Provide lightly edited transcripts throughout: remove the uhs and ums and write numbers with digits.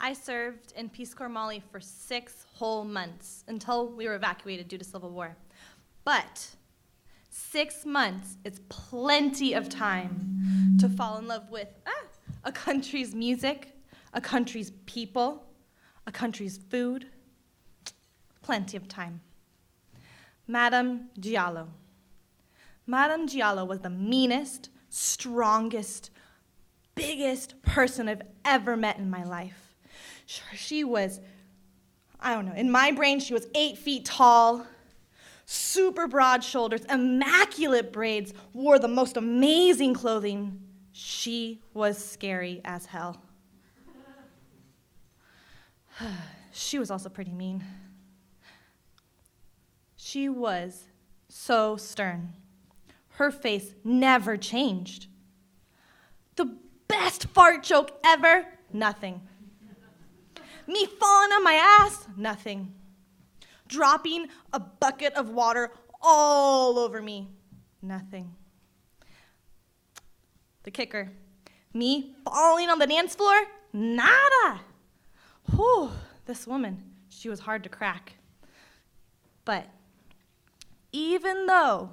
I served in Peace Corps Mali for 6 whole months until we were evacuated due to civil war. But 6 months is plenty of time to fall in love with a country's music, a country's people, a country's food. Plenty of time. Madame Diallo. Madame Diallo was the meanest, strongest, biggest person I've ever met in my life. She was, I don't know, in my brain she was 8 feet tall, super broad shoulders, immaculate braids, wore the most amazing clothing. She was scary as hell. She was also pretty mean. She was so stern. Her face never changed. The best fart joke ever, nothing. Me falling on my ass, nothing. Dropping a bucket of water all over me, nothing. The kicker, me falling on the dance floor, nada. Whew, this woman, she was hard to crack. But even though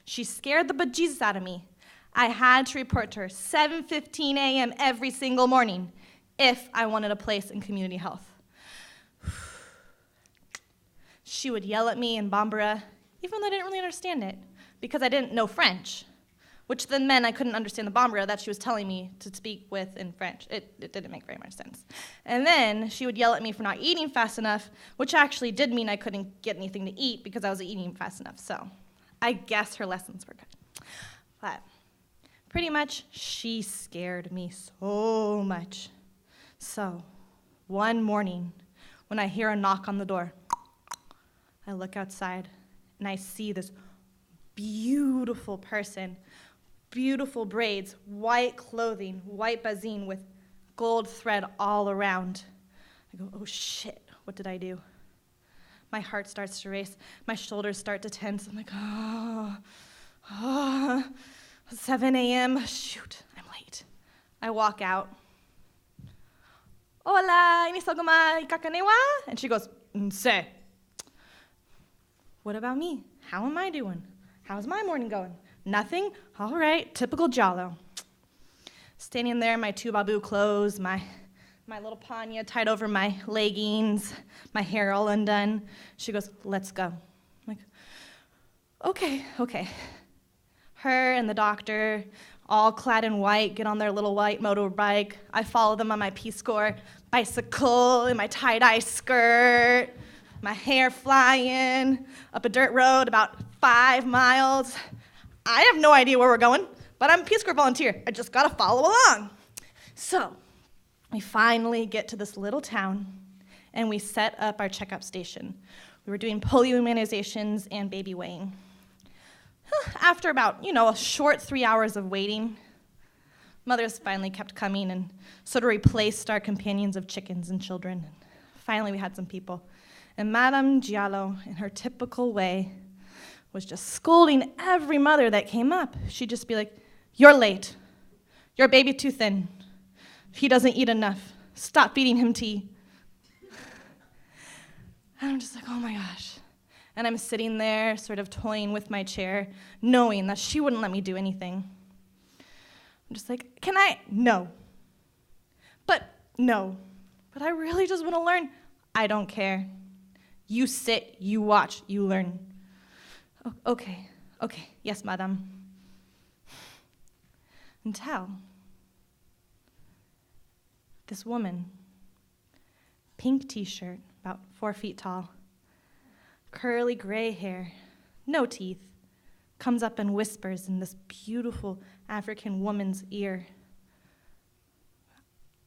she scared the bejesus out of me, I had to report to her 7:15 a.m. every single morning if I wanted a place in community health. She would yell at me in Bambara, even though I didn't really understand it, because I didn't know French, which then meant I couldn't understand the Bambara that she was telling me to speak with in French. It didn't make very much sense. And then she would yell at me for not eating fast enough, which actually did mean I couldn't get anything to eat because I wasn't eating fast enough. So I guess her lessons were good. But pretty much, she scared me so much. So one morning, when I hear a knock on the door, I look outside and I see this beautiful person, beautiful braids, white clothing, white bazine with gold thread all around. I go, oh shit, what did I do? My heart starts to race. My shoulders start to tense. I'm like, 7 a.m., shoot, I'm late. I walk out. Hola, inis algo más kakanewa? And she goes, nse. What about me? How am I doing? How's my morning going? Nothing? All right, typical Jalo. Standing there in my tubabu clothes, my little panya tied over my leggings, my hair all undone. She goes, let's go. I'm like, okay. Her and the doctor, all clad in white, get on their little white motorbike. I follow them on my Peace Corps bicycle in my tie-dye skirt, my hair flying up a dirt road about 5 miles. I have no idea where we're going, but I'm a Peace Corps volunteer. I just gotta follow along. So we finally get to this little town, and we set up our checkup station. We were doing polio immunizations and baby weighing. After about, a short 3 hours of waiting, mothers finally kept coming and sort of replaced our companions of chickens and children. Finally, we had some people. And Madame Diallo, in her typical way, was just scolding every mother that came up. She'd just be like, you're late. Your baby's too thin. He doesn't eat enough. Stop feeding him tea. And I'm just like, oh my gosh. And I'm sitting there sort of toying with my chair, knowing that she wouldn't let me do anything. I'm just like, can I? No. But no. But I really just want to learn. I don't care. You sit, you watch, you learn. Okay, yes, madame. Until this woman, pink t-shirt, about 4 feet tall, curly gray hair, no teeth, comes up and whispers in this beautiful African woman's ear.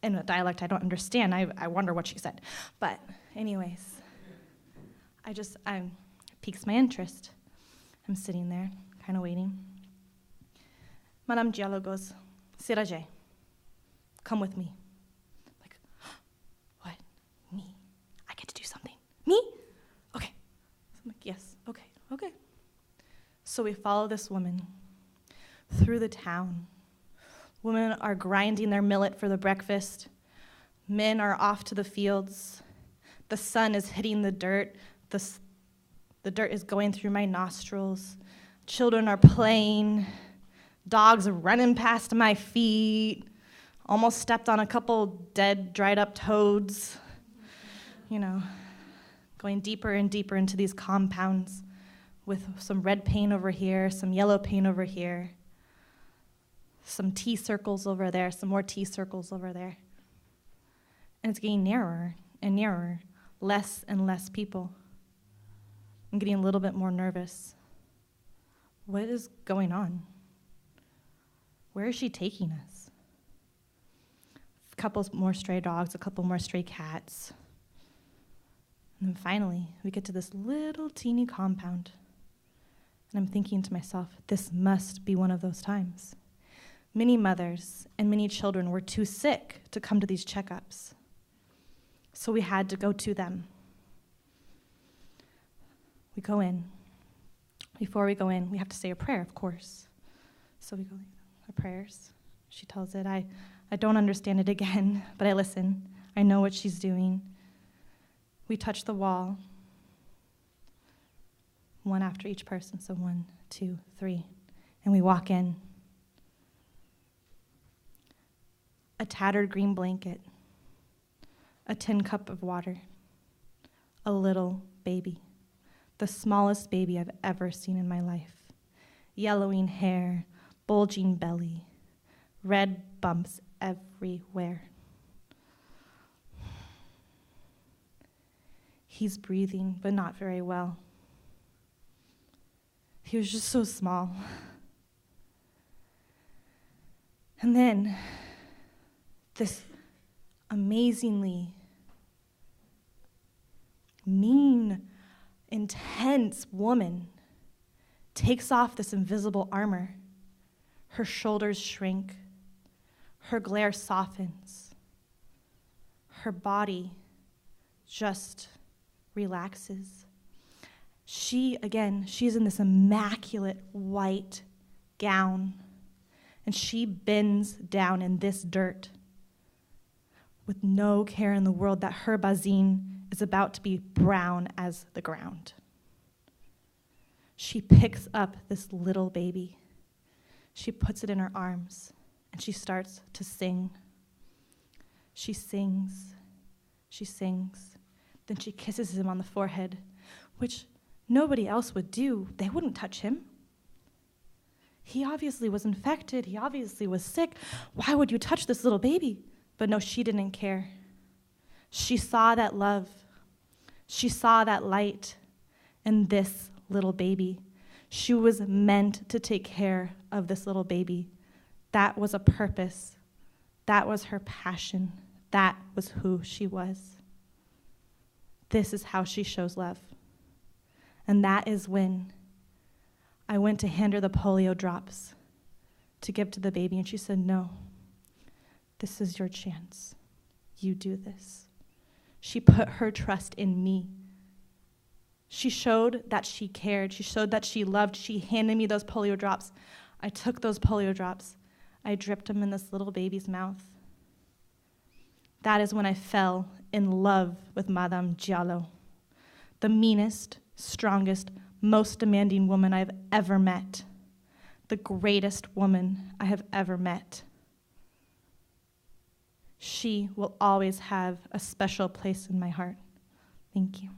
In a dialect I don't understand. I wonder what she said. But anyways, I piques my interest. I'm sitting there, kind of waiting. Madame Diallo goes, Siraje, come with me. Like, what? Me? I get to do something. Me? Okay. So I'm like, yes, okay. So we follow this woman through the town. Women are grinding their millet for the breakfast. Men are off to the fields. The sun is hitting the dirt. The dirt is going through my nostrils. Children are playing. Dogs are running past my feet. Almost stepped on a couple dead, dried up toads. Going deeper and deeper into these compounds with some red paint over here, some yellow paint over here, some T circles over there, some more T circles over there. And it's getting nearer and nearer, less and less people. I'm getting a little bit more nervous. What is going on? Where is she taking us? A couple more stray dogs, a couple more stray cats. And then finally, we get to this little teeny compound. And I'm thinking to myself, this must be one of those times. Many mothers and many children were too sick to come to these checkups. So we had to go to them. We go in. Before we go in, we have to say a prayer, of course. So we go, our prayers. She tells it. I don't understand it again, but I listen. I know what she's doing. We touch the wall, one after each person, so 1, 2, 3, and we walk in. A tattered green blanket, a tin cup of water, a little baby, the smallest baby I've ever seen in my life. Yellowing hair, bulging belly, red bumps everywhere. He's breathing, but not very well. He was just so small. And then this amazingly mean, intense woman takes off this invisible armor. Her shoulders shrink. Her glare softens. Her body just relaxes. She's in this immaculate white gown, and she bends down in this dirt with no care in the world that her bazin is about to be brown as the ground. She picks up this little baby. She puts it in her arms, and she starts to sing. She sings. She sings. Then she kisses him on the forehead, which nobody else would do. They wouldn't touch him. He obviously was infected. He obviously was sick. Why would you touch this little baby? But no, she didn't care. She saw that love. She saw that light in this little baby. She was meant to take care of this little baby. That was a purpose. That was her passion. That was who she was. This is how she shows love. And that is when I went to hand her the polio drops to give to the baby, and she said, no, this is your chance. You do this. She put her trust in me. She showed that she cared. She showed that she loved. She handed me those polio drops. I took those polio drops. I dripped them in this little baby's mouth. That is when I fell in love with Madame Diallo, the meanest, strongest, most demanding woman I've ever met, the greatest woman I have ever met. She will always have a special place in my heart. Thank you.